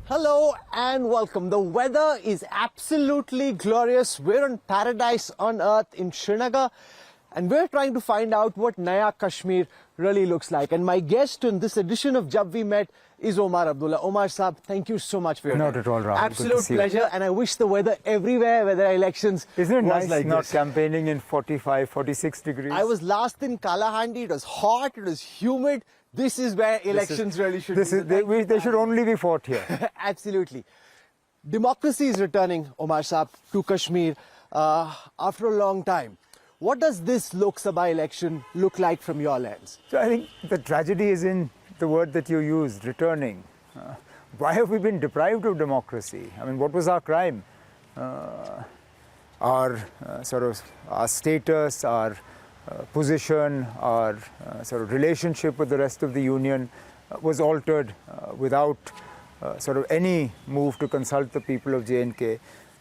Hello and welcome. The weather is absolutely glorious. We're on paradise on earth in Srinagar and we're trying to find out what Naya Kashmir really looks like. And my guest in this edition of Jab We Met is Omar Abdullah. Omar Saab, thank you so much for your Not time. at all, Rahul. Absolute pleasure, and I wish the weather everywhere, where there are elections, Isn't it nice like not this. campaigning in 45, 46 degrees? I was last in Kalahandi. It was hot, it was humid. This is where elections really should be. They should only be fought here. Absolutely. Democracy is returning, Omar Saab, to Kashmir after a long time. What does this Lok Sabha election look like from your lens? So I think the tragedy is in the word that you used, returning. Why have we been deprived of democracy? I mean, what was our crime? Our status, our position, our relationship with the rest of the union was altered without any move to consult the people of J&K.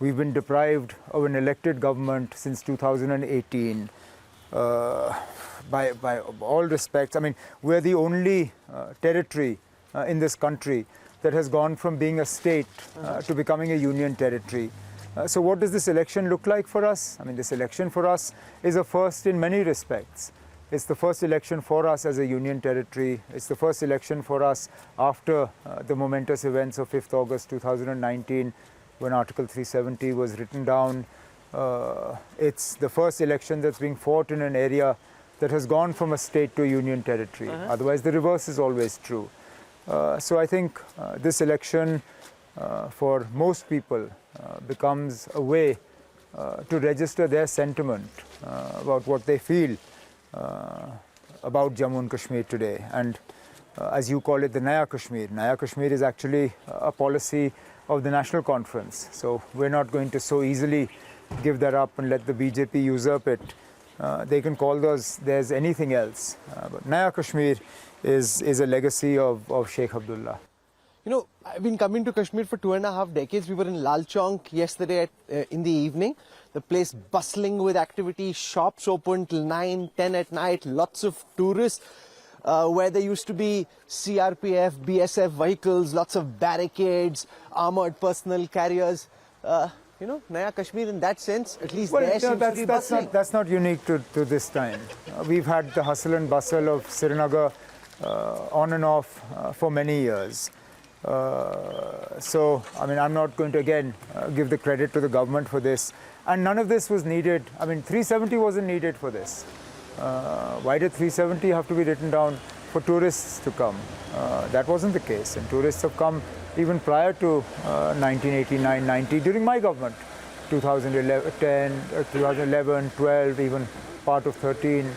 We've been deprived of an elected government since 2018. By all respects, I mean, we're the only territory in this country that has gone from being a state to becoming a union territory. So what does this election look like for us? I mean, this election for us is a first in many respects. It's the first election for us as a union territory. It's the first election for us after the momentous events of 5th August 2019, when Article 370 was written down. It's the first election that's being fought in an area that has gone from a state to a union territory. Otherwise, the reverse is always true. So I think this election for most people becomes a way to register their sentiment about what they feel about Jammu and Kashmir today. And as you call it, the Naya Kashmir. Naya Kashmir is actually a policy of the National Conference. So we're not going to so easily give that up and let the BJP usurp it. They can call theirs anything else. But Naya Kashmir is a legacy of Sheikh Abdullah. You know, I've been coming to Kashmir for 2.5 decades. We were in Lal Chowk yesterday in the evening. The place bustling with activity, shops open till 9, 10 at night, lots of tourists. Where there used to be CRPF, BSF vehicles, lots of barricades, armored personnel carriers. You know, Naya Kashmir in that sense, at least there seems to be bustling. That's not unique to this time. We've had the hustle and bustle of Srinagar on and off for many years. So, I mean, I'm not going to again give the credit to the government for this. And none of this was needed. I mean, 370 wasn't needed for this. Why did 370 have to be written down for tourists to come? That wasn't the case. And tourists have come even prior to 1989-90, during my government, 2011, 2011, 12, even part of 13.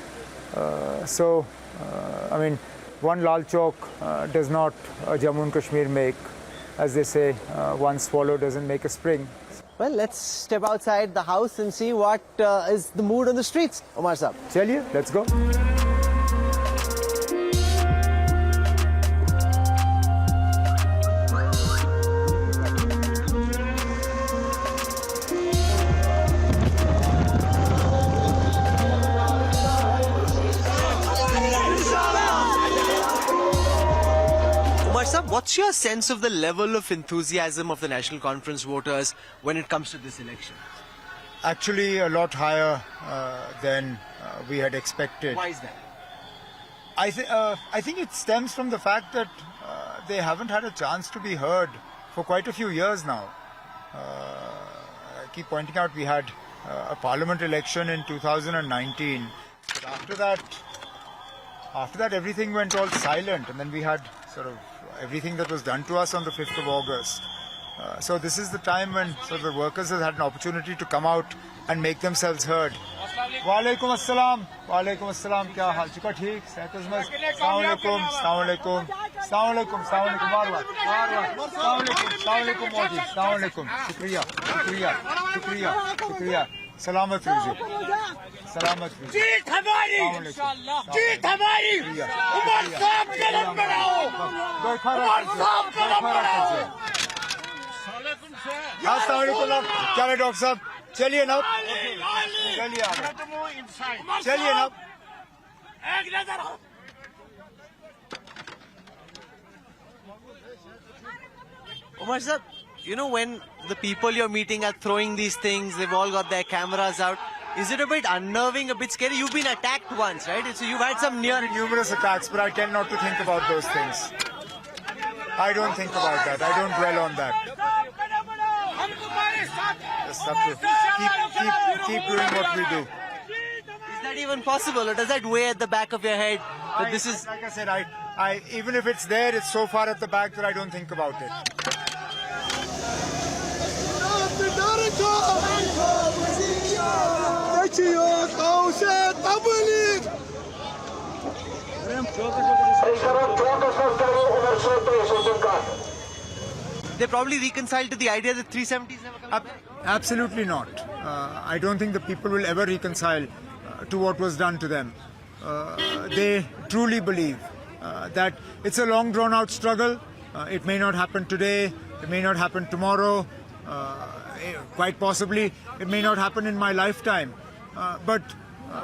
I mean, one Lal Chowk does not Jammu and Kashmir make. As they say, one swallow doesn't make a spring. Well, let's step outside the house and see what is the mood on the streets, Omar Saab. Chaliye, let's go. What's your sense of the level of enthusiasm of the National Conference voters when it comes to this election? Actually, a lot higher than we had expected. Why is that? I think it stems from the fact that they haven't had a chance to be heard for quite a few years now. I keep pointing out we had a parliament election in 2019. But after that everything went all silent, and then we had everything that was done to us on the 5th of August. So this is the time when the workers have had an opportunity to come out and make themselves heard. Walaikum assalam. Walaikum assalam. Kya hal? Chika theek? Assalamu alaikum. Assalamu alaikum. Assalamu alaikum. Assalamu alaikum. Assalamu alaikum. Assalamu alaikum Modi. Assalamu alaikum. Shukriya. Shukriya. Shukriya. Shukriya. Salamat कीजिए, सलामत कीजिए। जीत हमारी, जीत हमारी। उमर साहब कदम बढ़ाओ, उमर साहब कदम बढ़ाओ। अस्सलाम वालेकुम, क्या है डॉक्टर साहब? चलिए ना, चलिए चलिए ना। Umar sir, you know when the people you're meeting are throwing these things, they've all got their cameras out. Is it a bit unnerving, a bit scary? You've been attacked once, right? So you've had some Numerous attacks, but I tend not to think about those things. I don't think about that. I don't dwell on that. Just have to keep doing what we do. Is that even possible, or does that weigh at the back of your head that this is? Like I said, I even if it's there, it's so far at the back that I don't think about it. They probably reconciled to the idea that 370s never come back. Absolutely not. I don't think the people will ever reconcile to what was done to them. They truly believe that it's a long drawn out struggle. It may not happen today, it may not happen tomorrow, quite possibly it may not happen in my lifetime. But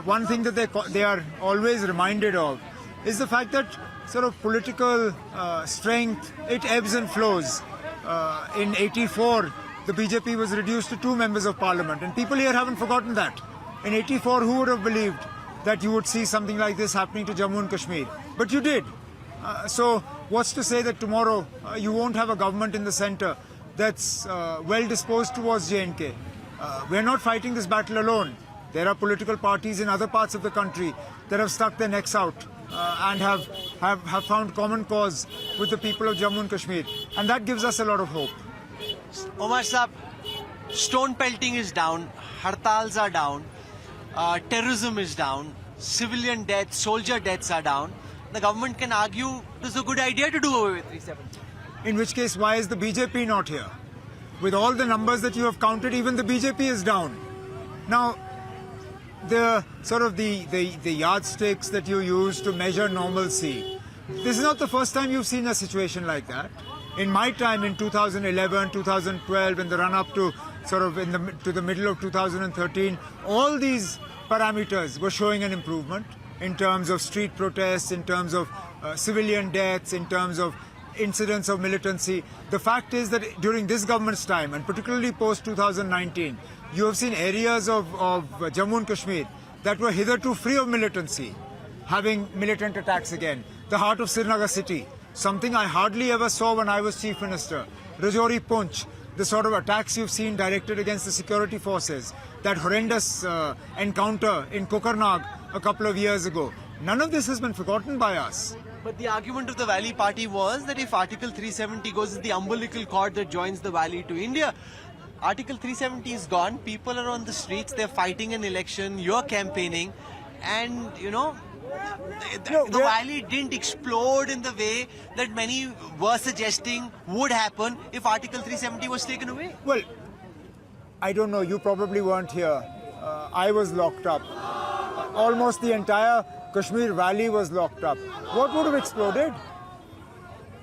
one thing that they are always reminded of is the fact that sort of political strength, it ebbs and flows. In 84, the BJP was reduced to 2 members of parliament, and people here haven't forgotten that. In 84, who would have believed that you would see something like this happening to Jammu and Kashmir? But you did. So what's to say that tomorrow you won't have a government in the centre that's well disposed towards J&K? We're not fighting this battle alone. There are political parties in other parts of the country that have stuck their necks out and have found common cause with the people of Jammu and Kashmir. And that gives us a lot of hope. Omar Saab, stone pelting is down, hartals are down, terrorism is down, civilian deaths, soldier deaths are down. The government can argue it's a good idea to do away with 370. In which case, why is the BJP not here? With all the numbers that you have counted, even the BJP is down. Now, the sort of the yardsticks that you use to measure normalcy, this is not the first time you've seen a situation like that. In my time in 2011, 2012, in the run-up to sort of to the middle of 2013, all these parameters were showing an improvement in terms of street protests, in terms of civilian deaths, in terms of incidents of militancy. The fact is that during this government's time, and particularly post-2019, you have seen areas of Jammu and Kashmir that were hitherto free of militancy, having militant attacks again. The heart of Srinagar city, something I hardly ever saw when I was Chief Minister. Rajouri Poonch, the sort of attacks you've seen directed against the security forces, that horrendous encounter in Kokarnag a couple of years ago. None of this has been forgotten by us. But the argument of the Valley Party was that if Article 370 goes, it's the umbilical cord that joins the Valley to India. Article 370 is gone, people are on the streets, they're fighting an election, you're campaigning, and you know, the Valley didn't explode in the way that many were suggesting would happen if Article 370 was taken away. Well, I don't know, you probably weren't here. I was locked up. Almost the entire Kashmir Valley was locked up. What would have exploded?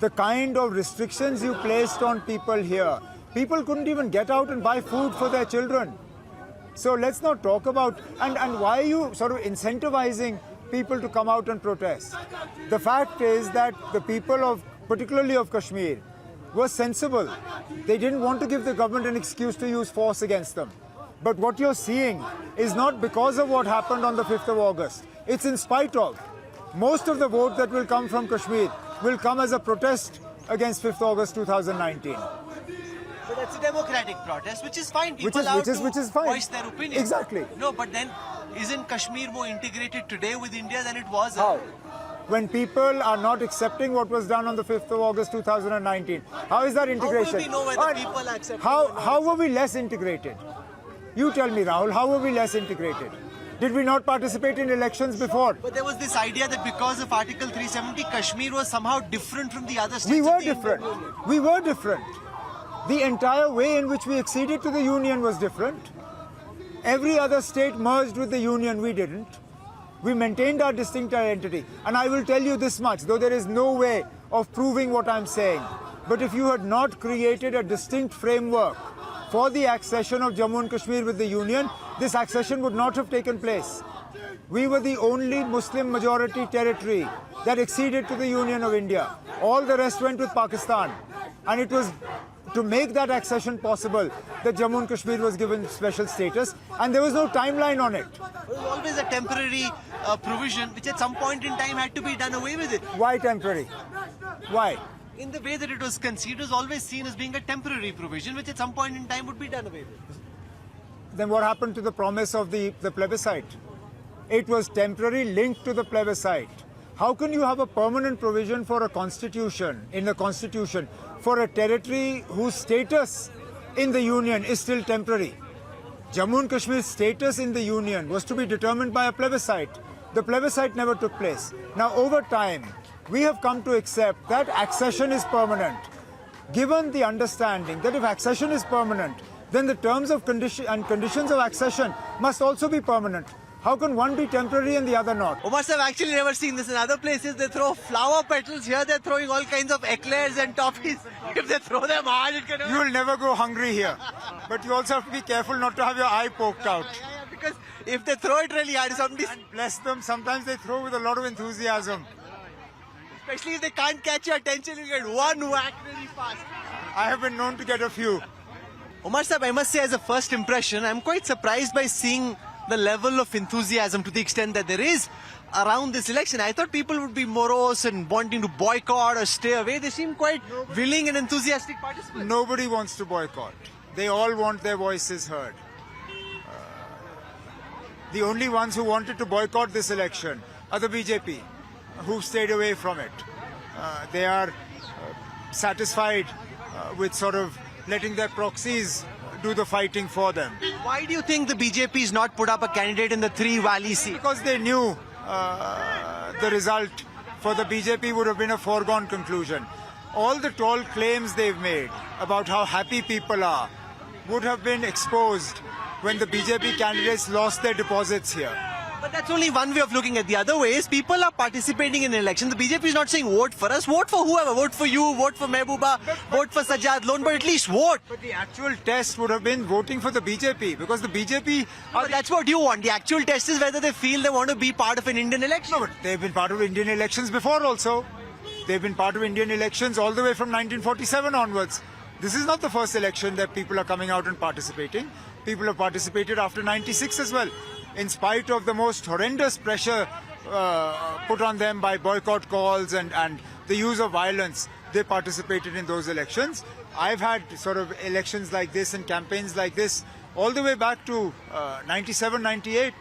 The kind of restrictions you placed on people here. People couldn't even get out and buy food for their children. So let's not talk about... And why are you sort of incentivizing people to come out and protest? The fact is that the people of, particularly of Kashmir, were sensible. They didn't want to give the government an excuse to use force against them. But what you're seeing is not because of what happened on the 5th of August. It's in spite of. Most of the vote that will come from Kashmir will come as a protest against 5th August 2019. But that's a democratic protest, which is fine. People Which is fine. voice their opinion. Exactly. No, but then isn't Kashmir more integrated today with India than it was? How? When people are not accepting what was done on the 5th of August 2019, how is that integration? How will we know whether people are accepting? How were we less integrated? You tell me, Rahul, how were we less integrated? Did we not participate in elections before? But there was this idea that because of Article 370, Kashmir was somehow different from the other states. We were different. We were different. The entire way in which we acceded to the union was different. Every other state merged with the union, we didn't. We maintained our distinct identity. And I will tell you this much, though there is no way of proving what I'm saying. But if you had not created a distinct framework for the accession of Jammu and Kashmir with the union, this accession would not have taken place. We were the only Muslim majority territory that acceded to the Union of India. All the rest went with Pakistan. And it was to make that accession possible, that Jammu and Kashmir was given special status, and there was no timeline on it. It was always a temporary provision which at some point in time had to be done away with it. Why temporary? Why? In the way that it was conceived, it was always seen as being a temporary provision which at some point in time would be done away with. Then what happened to the promise of the plebiscite? It was temporary, linked to the plebiscite. How can you have a permanent provision for a constitution, in the constitution, for a territory whose status in the union is still temporary? Jammu and Kashmir's status in the union was to be determined by a plebiscite. The plebiscite never took place. Now, over time, we have come to accept that accession is permanent. Given the understanding that if accession is permanent, then the terms of conditions of accession must also be permanent. How can one be temporary and the other not? Omar sir, I've actually never seen this in other places. They throw flower petals. Here they're throwing all kinds of eclairs and toffees. If they throw them hard, it can... You will never go hungry here. But you also have to be careful not to have your eye poked out. Yeah, because if they throw it really hard, somebody... Bless them, sometimes they throw with a lot of enthusiasm. Especially if they can't catch your attention, you get one whack really fast. I have been known to get a few. Omar sir, I must say as a first impression, I'm quite surprised by seeing the level of enthusiasm to the extent that there is around this election. I thought people would be morose and wanting to boycott or stay away. They seem quite willing and enthusiastic participants. Nobody wants to boycott. They all want their voices heard. The only ones who wanted to boycott this election are the BJP, who stayed away from it. They are satisfied with sort of letting their proxies do the fighting for them. Why do you think the BJP is not put up a candidate in the Three Valley seat? Because they knew the result for the BJP would have been a foregone conclusion. All the tall claims they've made about how happy people are would have been exposed when the BJP candidates lost their deposits here. But that's only one way of looking at the other way is people are participating in an election. The BJP is not saying vote for us, vote for whoever, vote for you, vote for Mehbooba, vote for Sajjad Lone, but at least vote. But the actual test would have been voting for the BJP, because the BJP But that's what you want. The actual test is whether they feel they want to be part of an Indian election. No, but they've been part of Indian elections before also. They've been part of Indian elections all the way from 1947 onwards. This is not the first election that people are coming out and participating. People have participated after 96 as well. In spite of the most horrendous pressure put on them by boycott calls and the use of violence, they participated in those elections. I've had sort of elections like this and campaigns like this all the way back to 97, 98.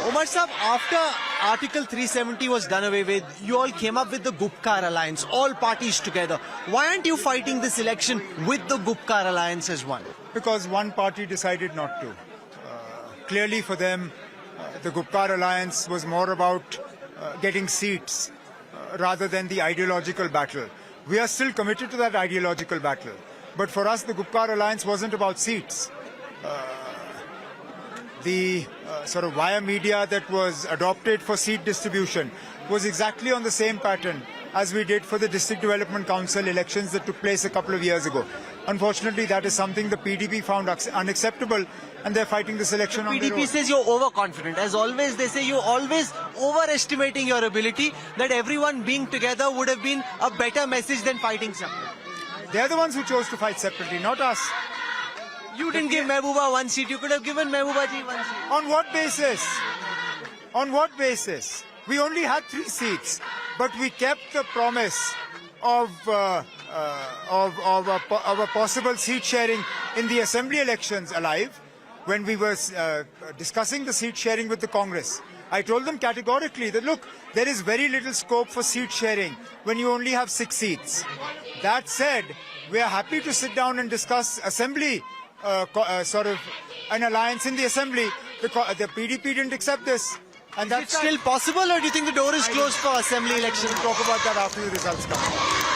Umar Sahab, after Article 370 was done away with, you all came up with the Gupkar Alliance, all parties together. Why aren't you fighting this election with the Gupkar Alliance as one? Because one party decided not to. Clearly for them, the Gupkar Alliance was more about getting seats rather than the ideological battle. We are still committed to that ideological battle. But for us, the Gupkar Alliance wasn't about seats. The sort of via media that was adopted for seat distribution was exactly on the same pattern as we did for the District Development Council elections that took place a couple of years ago. Unfortunately, that is something the PDP found unacceptable, and they're fighting this election on their own. PDP says you're overconfident. As always, they say you're always overestimating your ability, that everyone being together would have been a better message than fighting separately. They're the ones who chose to fight separately, not us. You didn't give Mehbooba one seat. You could have given Mehbooba ji one seat. On what basis? On what basis? We only had 3 seats, but we kept the promise of a possible seat sharing in the assembly elections alive. When we were discussing the seat sharing with the Congress, I told them categorically that, look, there is very little scope for seat sharing when you only have 6 seats. That said, we are happy to sit down and discuss assembly, sort of an alliance in the assembly. The PDP didn't accept this. And Is it still possible, or do you think the door is closed for assembly elections? We'll talk about that after the results come.